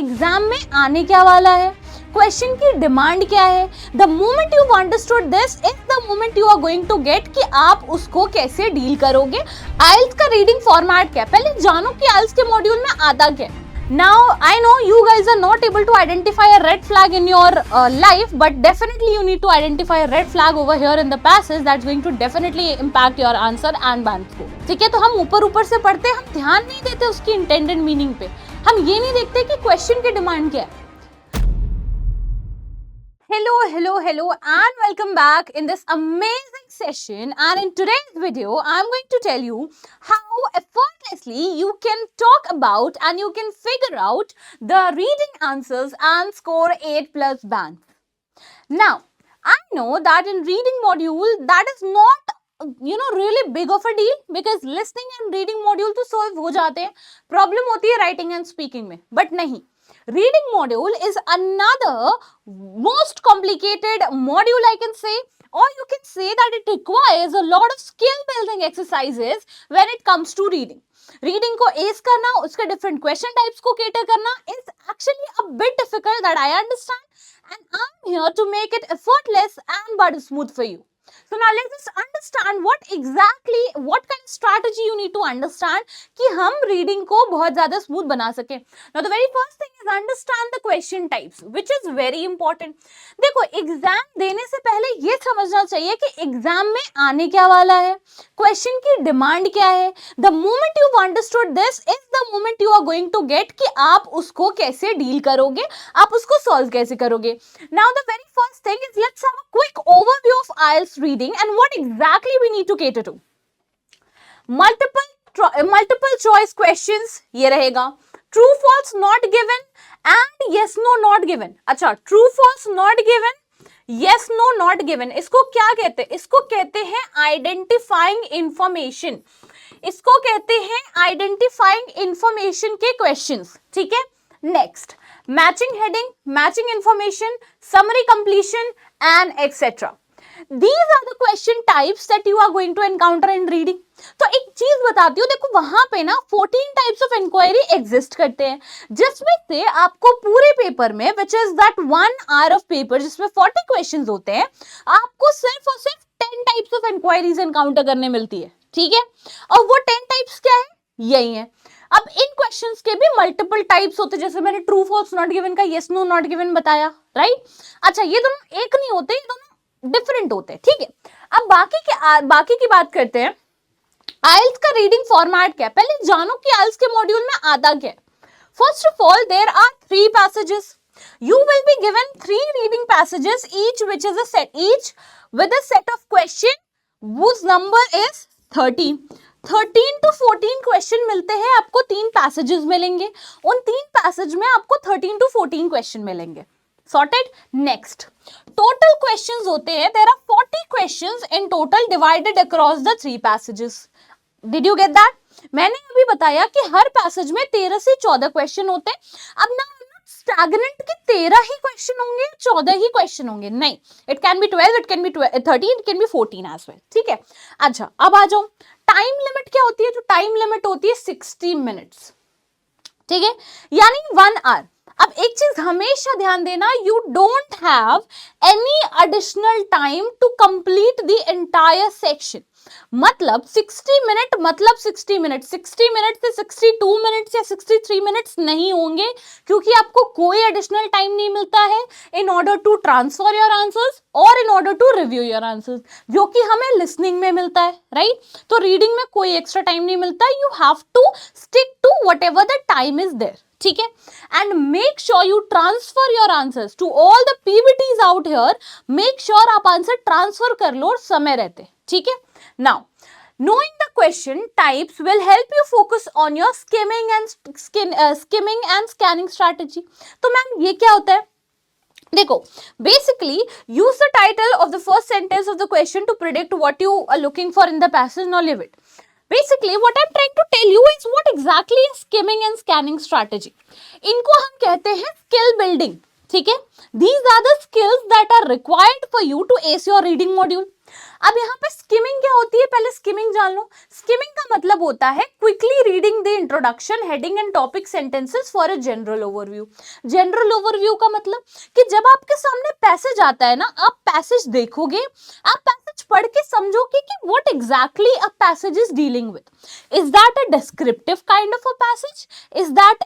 Exam में आने क्या वाला है, क्वेश्चन की डिमांड क्या है। The moment you understood this is the moment you are going to get कि आप उसको कैसे डील करोगे। आइल्स का रीडिंग फॉर्मेट क्या है, पहले जानो कि आइल्स के मॉड्यूल में आता क्या है। Now I know you guys are not able to identify a red flag in your life, but definitely you need to identify a red flag over here in the passage that's going to definitely impact your answer and band score. ठीक है, तो हम ऊपर से पढ़ते हैं, हम ध्यान नहीं देते उसकी intended meaning पे, हम ये नहीं देखते कि question की डिमांड क्या है। Hello and welcome back in this amazing session, and in today's video I'm going to tell you how effortlessly you can talk about and you can figure out the reading answers and score 8+ bands. Now I know that in reading module that is not really big of a deal because listening and reading module तो solve हो जाते हैं, problem होती है writing and speaking में, but नहीं, reading module is another most complicated module I can say, or you can say that it requires a lot of skill building exercises when it comes to reading. Reading को ace करना, उसके different question types को cater करना is actually a bit difficult, that I understand, and I'm here to make it effortless and but smooth for you. So now let's just understand what kind of strategy you need to understand कि हम reading को बहुत ज़्यादा smooth बना सके. Now the very first thing is understand the question types, which is very important. देखो, exam देने से पहले ये समझना चाहिए कि एग्जाम में आने क्या वाला है, क्वेश्चन की डिमांड क्या है। The moment you understood this is the moment you are going to get कि आप उसको कैसे डील करोगे, आप उसको सॉल्व कैसे करोगे। Now the very first thing is let's have a quick overview of IELTS reading and what exactly we need to cater to. Multiple choice questions ये रहेगा, true false not given and yes no not given. अच्छा, true false not given, yes no not given, इसको क्या कहते हैं? इसको कहते हैं आइडेंटिफाइंग इंफॉर्मेशन, इसको कहते हैं आइडेंटिफाइंग इंफॉर्मेशन के क्वेश्चंस। ठीक है, next matching heading, matching information, summary completion and etcetera. These are the question types that you are going to encounter in reading. तो एक चीज बताती हूँ, देखो वहां पे ना 14 टाइप्स ऑफ इंक्वायरी एग्जिस्ट करते हैं, जिसमें से आपको पूरे पेपर में which is that 1 hour of paper जिसमें 40 क्वेश्चंस होते हैं, आपको सिर्फ और सिर्फ 10 टाइप्स ऑफ इंक्वायरीज एनकाउंटर करने मिलती है। ठीक है, और वो 10 टाइप्स क्या है? यही है। अब इन क्वेश्चंस के भी मल्टीपल टाइप्स होते हैं, जैसे मैंने ट्रू फॉल्स नॉट गिवन का यस नो नॉट गिवन बताया, राइट। अच्छा, ये दोनों एक नहीं होते, ये दोनों डिफरेंट होते हैं। ठीक है, अब बाकी की बात करते हैं। आइल्स का रीडिंग फॉर्मेट क्या है, पहले जानो कि आइल्स के मॉड्यूल में आता क्या है। First of all there are 3 passages, you will be given 3 reading passages each which is a set, each with a set of question whose number is 13 to 14 question मिलते हैं आपको, 3 पैसेजेस मिलेंगे, उन 3 पैसेज में आपको 13 to 14 क्वेश्चन मिलेंगे। Sorted? Next, total questions होते हैं, there are 40 questions in total divided across the 3 passages. Did you get that? मैंने अभी बताया कि हर पैसेज में 13 से 14 क्वेश्चन होते हैं। अब ना स्टैग्नेंट के 13 ही क्वेश्चन होंगे, 14 ही क्वेश्चन होंगे, नहीं, it can be 12, it can be 13, it can be 14 as well. ठीक है, अच्छा अब आ जाओ, टाइम लिमिट क्या होती है? जो टाइम लिमिट होती है 60 मिनट्स। ठीक है, यानी 1 आवर। अब एक चीज हमेशा ध्यान देना, you don't have any additional time to complete the entire section. मतलब 60 मिनट मतलब 60 मिनट, 60 मिनट से 62 मिनट्स या 63 मिनट्स नहीं होंगे, क्योंकि आपको कोई एडिशनल टाइम नहीं मिलता है in order to transfer your answers और in order to review your answers, जो कि हमें लिसनिंग में मिलता है, राइट। तो रीडिंग में कोई एक्स्ट्रा टाइम नहीं मिलता, you have to stick to whatever the time is there. ठीक है, and make sure you transfer your answers to all the PBTs out here, make sure आप आंसर ट्रांसफर कर लो समय रहते। ठीक है, now knowing the question types will help you focus on your skimming and scanning strategy. तो ma'am ये क्या होता है? देखो, basically use the title of the first sentence of the question to predict what you are looking for in the passage. Now leave it. Basically what I'm trying to tell you is what exactly is skimming and scanning strategy. इनको हम कहते हैं skill building. ठीक है, these are the skills that are required for you to ace your reading module. अब यहाँ पे skimming क्या होती है, पहले स्किमिंग जान लो। स्किमिंग का मतलब होता है quickly reading the introduction, heading and topic sentences for a general overview. General overview का मतलब कि जब आपके सामने पैसेज आता है ना, आप पैसेज देखोगे, आप पैसेज पढ़ के समझोगे कि what exactly a passage is dealing with. Is that a descriptive kind of a passage, is that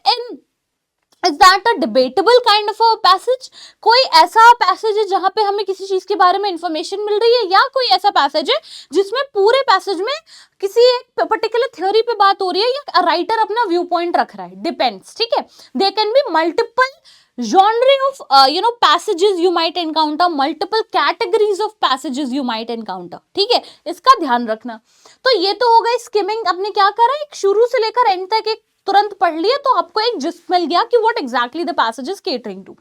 a debatable kind of a passage, कोई ऐसा पैसेज है जहां पे हमें किसी चीज के बारे में इंफॉर्मेशन मिल रही है, या कोई ऐसा पैसेज है जिसमें पूरे पैसेज में किसी एक पर्टिकुलर थ्योरी पे बात हो रही है, या राइटर अपना व्यू पॉइंट रख रहा है, डिपेंड्स। ठीक है, they can be multiple genre of passages you might encounter, multiple categories of passages you might encounter। ठीक है, इसका ध्यान रखना। तो ये तो हो गई स्किमिंग। आपने क्या करा, एक शुरू से लेकर एंड तक एक तुरंत पढ़ लिया, तो आपको एक जिस्ट मिल गया कि what exactly the passage is catering to.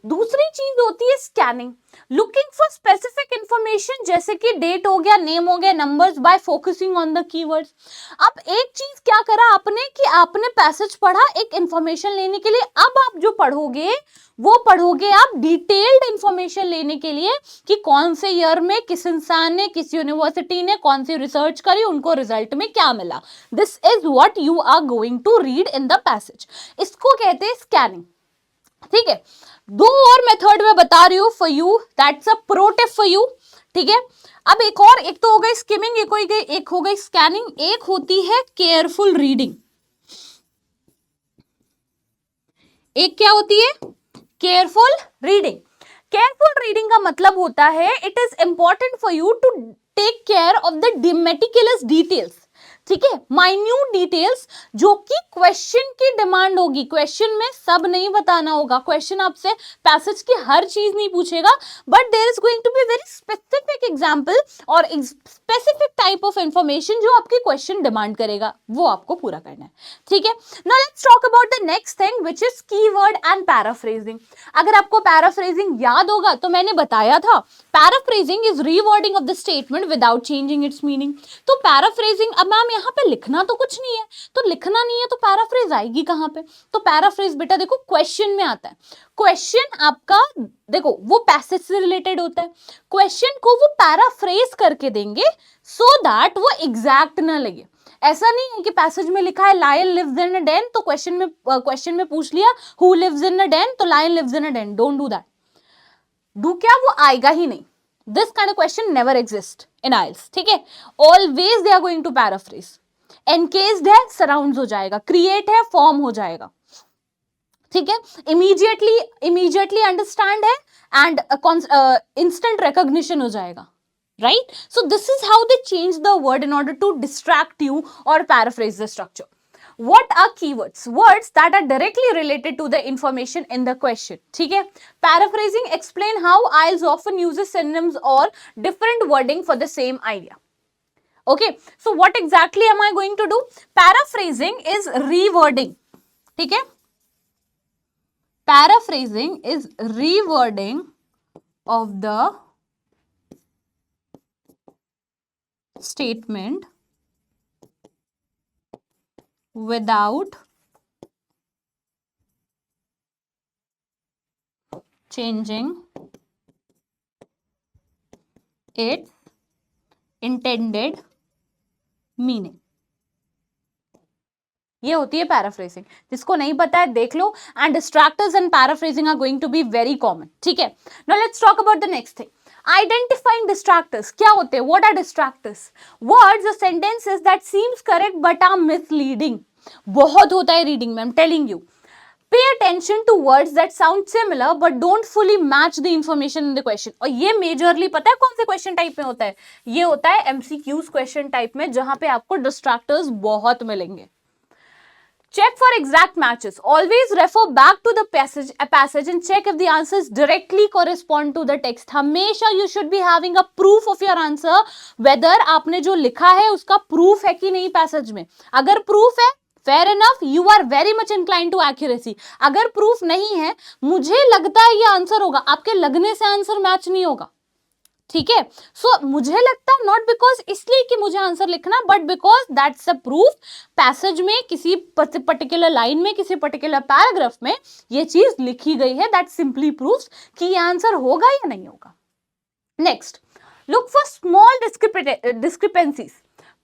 दूसरी चीज होती है scanning, looking for specific information, जैसे कि डेट हो गया, नेम हो गया, numbers, by focusing on the keywords. अब एक चीज क्या करा आपने कि आपने पैसेज पढ़ा एक इंफॉर्मेशन लेने के लिए, अब आप जो पढ़ोगे वो पढ़ोगे आप डिटेल्ड इंफॉर्मेशन लेने के लिए कि कौन से ईयर में किस इंसान ने, किस यूनिवर्सिटी ने कौन सी रिसर्च करी, उनको रिजल्ट में क्या मिला। This is what you are going to read in the passage. इसको कहते हैं स्कैनिंग। ठीक है, दो और मेथड मैं बता रही हूं for you, that's a pro tip for you. ठीक है, अब एक और, एक तो हो गई स्किमिंग, एक हो गई स्कैनिंग, एक होती है केयरफुल रीडिंग। एक क्या होती है, केयरफुल रीडिंग। केयरफुल रीडिंग का मतलब होता है it is important for you to take care of the meticulous details. ठीक है, माइन्यूट डिटेल्स जो कि क्वेश्चन की डिमांड होगी। क्वेश्चन में सब नहीं बताना होगा, क्वेश्चन आपसे पैसेज की हर चीज नहीं पूछेगा, but there is going to be very specific example और स्पेसिफिक टाइप ऑफ इंफॉर्मेशन जो आपकी क्वेश्चन डिमांड करेगा, वो आपको पूरा करना है। ठीक है, now let's talk about the next thing which is keyword and paraphrasing. अगर आपको पैराफ्रेजिंग याद होगा तो मैंने बताया था, paraphrasing is rewording of the statement without changing its meaning. तो पैराफ्रेजिंग, अब मैम यहाँ पे लिखना तो कुछ नहीं है, तो लिखना नहीं है तो पैराफ्रेज आएगी कहाँ पे। तो पैराफ्रेज बेटा देखो क्वेश्चन में आता है। क्वेश्चन आपका देखो वो पैसेज से रिलेटेड होता है, क्वेश्चन को वो पैराफ्रेज करके देंगे सो दैट वो एग्जैक्ट ना लगे। ऐसा नहीं है कि पैसेज में लिखा है lion lives in a den, तो क्वेश्चन में पूछ लिया who lives in a den, तो lion lives in a den. Don't do that. Do क्या, वो आएगा ही नहीं। This kind of question never exist in IELTS. ठीक है, always they are going to paraphrase. Encased है, सराउंड्स हो जाएगा, क्रिएट है, फॉर्म हो जाएगा। ठीक है, इमीडिएटली अंडरस्टैंड है एंड इंस्टेंट रिकॉग्निशन हो जाएगा, right? So this is how they change the word in order to distract you or paraphrase the structure. What are keywords? Words that are directly related to the information in the question. ठीक है, paraphrasing explain how IELTS often uses synonyms or different wording for the same idea. Okay, so what exactly am I going to do? Paraphrasing is rewording. ठीक है, paraphrasing is rewording of the statement without changing its intended meaning। ये होती है paraphrasing. जिसको नहीं पता है देख लो, and distractors and paraphrasing are going to be very common. ठीक है, now let's talk about the next thing, identifying distractors. क्या होते हैं, व्हाट आर डिस्ट्रैक्टर्स? वर्ड्स और sentences that seems correct but are misleading. बहुत होता है रीडिंग में, I am telling you. Pay attention to words that sound similar but don't fully match the information in the question। और ये majorly पता है कौन से क्वेश्चन टाइप में होता है? ये होता है MCQs क्वेश्चन टाइप में, जहां पे आपको डिस्ट्रैक्टर्स बहुत मिलेंगे। Check for exact matches. Always refer back to the passage and check if the answers directly correspond to the text. हमेशा you should be having a proof of your answer, whether आपने जो लिखा है उसका proof है कि नहीं passage में। अगर proof है, fair enough, you are very much inclined to accuracy। अगर proof नहीं है, मुझे लगता है ये आंसर होगा, आपके लगने से आंसर मैच नहीं होगा। ठीक है। सो मुझे लगता है नॉट बिकॉज इसलिए कि मुझे आंसर लिखना, but because that's a proof passage में किसी पर्टिकुलर लाइन में किसी पर्टिकुलर पैराग्राफ में ये चीज लिखी गई है, दैट सिंपली प्रूव्स कि ये आंसर होगा या नहीं होगा। Next, look for small discrepancies.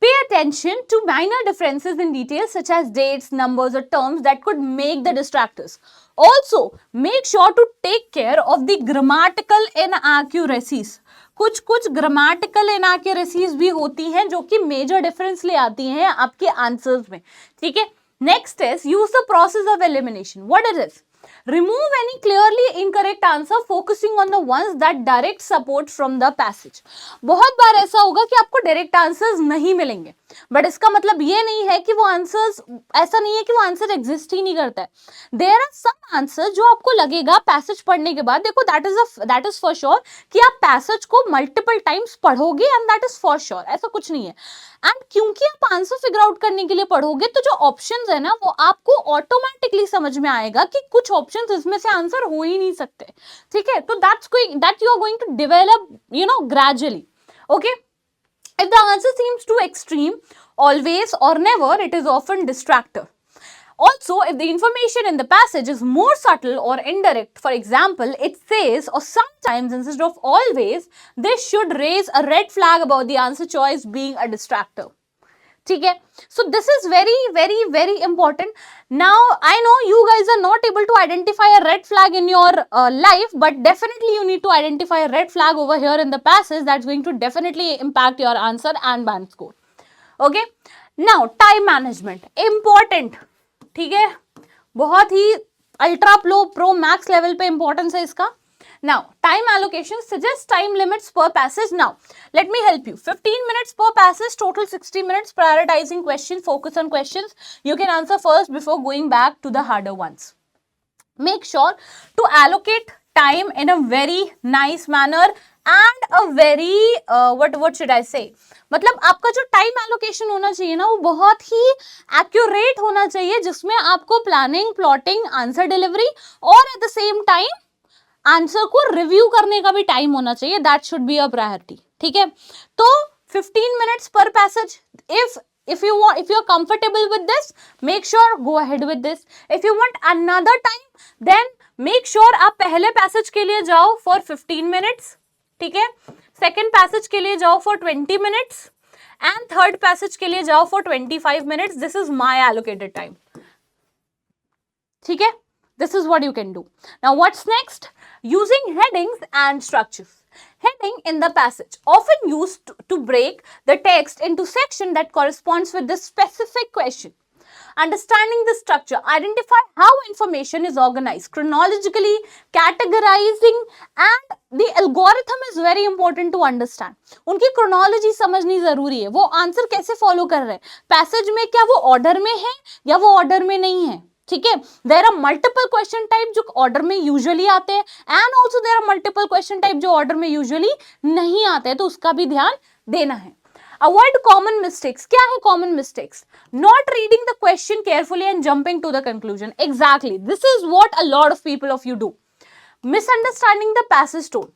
Pay attention to minor differences in details such as dates, numbers, or terms that could make the distractors. Also, make sure to take care of the grammatical inaccuracies. कुछ grammatical inaccuracies भी होती हैं जो कि major difference ले आती हैं आपके आंसर्स में, ठीक है। Next is use the process of elimination. What is this? Remove any clearly incorrect answer, focusing on the ones that direct support from the passage. बहुत बार ऐसा होगा कि आपको डायरेक्ट आंसर्स नहीं मिलेंगे, बट इसका मतलब ये नहीं है कि वो आंसर्स, ऐसा नहीं है कि वो आंसर एग्जिस्ट ही नहीं करता है. देयर आर सम आंसर जो आपको लगेगा पैसेज पढ़ने के बाद, देखो दैट इज फॉर श्योर कि आप पैसेज को मल्टीपल टाइम्स पढ़ोगे, and that is for sure, ऐसा कुछ नहीं है. एंड क्योंकि आप आंसर फिगर आउट करने के लिए पढ़ोगे, तो जो ऑप्शंस है ना वो आपको ऑटोमेटिकली समझ में आएगा कि कुछ ऑप्शंस इसमें से आंसर हो ही नहीं सकते, ठीक है. तो that you are going to develop gradually. Okay, if the answer seems too extreme, always or never, it is often distractor. Also, if the information in the passage is more subtle or indirect, for example, it says or sometimes instead of always, this should raise a red flag about the answer choice being a distractor. ठीक है. So this is very, very, very important. Now I know you guys are not able to identify a red flag in your life, but definitely you need to identify a red flag over here in the passage that's going to definitely impact your answer and band score. Okay. Now time management important. ठीक है, बहुत ही ultra pro max level पे importance है इसका. Now, time allocation suggests time limits per passage. Now, let me help you. 15 minutes per passage, total 60 minutes. Prioritizing questions, focus on questions you can answer first before going back to the harder ones. Make sure to allocate time in a very nice manner and a very what should I say? मतलब आपका जो time allocation होना चाहिए ना वो बहुत ही accurate होना चाहिए, जिसमें आपको प्लानिंग, प्लॉटिंग, आंसर डिलीवरी और at the same time answer को रिव्यू करने का भी टाइम होना चाहिए. That should be a priority. ठीक है, तो 15 मिनट्स पर passage. if you are comfortable with this, make sure go ahead with this. If you want another time, then make sure आप पहले पैसेज के लिए जाओ for 15 minutes. ठीक है, सेकेंड पैसेज के लिए जाओ for 20 minutes and third passage के लिए जाओ for 25 minutes. This is my allocated time. ठीक है, this is what you can do. Now what's next? Using headings and structures. Heading in the passage, often used to break the text into section that corresponds with the specific question. Understanding the structure, identify how information is organized chronologically, categorizing, and the algorithm is very important to understand. उनकी chronology समझनी जरूरी है, वो answer कैसे follow कर रहे हैं, passage में क्या वो ऑर्डर में है या वो ऑर्डर में नहीं है. ठीक है, there are multiple question type जो ऑर्डर में यूजुअली आते हैं, and also there are multiple question type जो ऑर्डर में यूजुअली नहीं आते हैं, तो उसका भी ध्यान देना है. Avoid common mistakes. क्या है common mistakes? Not reading the question carefully and jumping to the conclusion. Exactly. This is what a lot of people of you do. Misunderstanding the passage tone.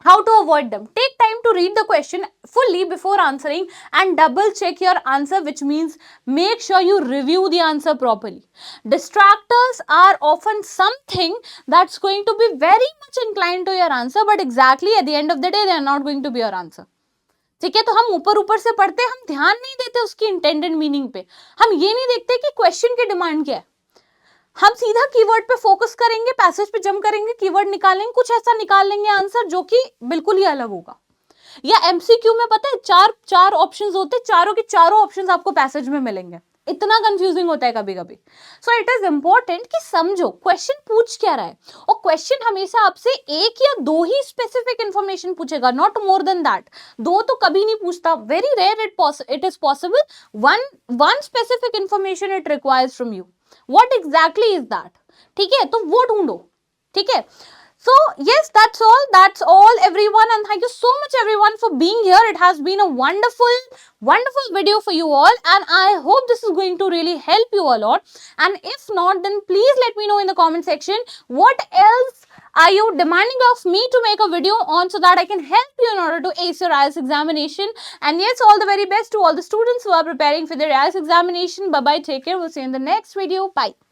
How to avoid them? Take time to read the question fully before answering and double check your answer, which means make sure you review the answer properly. Distractors are often something that's going to be very much inclined to your answer, but exactly at the end of the day, they are not going to be your answer. ठीक है, तो हम ऊपर से पढ़ते, हम ध्यान नहीं देते उसकी इंटेंडेड मीनिंग पे, हम ये नहीं देखते कि क्वेश्चन की डिमांड क्या है, हम सीधा कीवर्ड पे फोकस करेंगे, पैसेज पे जंप करेंगे, कीवर्ड निकालेंगे, कुछ ऐसा निकाल लेंगे आंसर जो कि बिल्कुल ही अलग होगा. या एमसीक्यू में पता है चार ऑप्शंस होते हैं, चारों के चारों ऑप्शंस आपको पैसेज में मिलेंगे, इतना कंफ्यूजिंग होता है कभी कभी. सो इट इज इंपॉर्टेंट कि समझो क्वेश्चन पूछ क्या रहा है, और क्वेश्चन हमेशा आपसे एक या दो ही स्पेसिफिक इंफॉर्मेशन पूछेगा, नॉट मोर देन दैट. दो तो कभी नहीं पूछता, very rare it is possible. One specific information it requires from you. What exactly is that? ठीक है, तो वो ढूंढो. ठीक है, so yes, that's all everyone, and thank you so much everyone for being here. It has been a wonderful video for you all, and I hope this is going to really help you a lot. And if not, then please let me know in the comment section what else Are you demanding of me to make a video on so that I can help you in order to ace your IELTS examination? And yes, all the very best to all the students who are preparing for their IELTS examination. Bye bye, take care. We'll see you in the next video. Bye.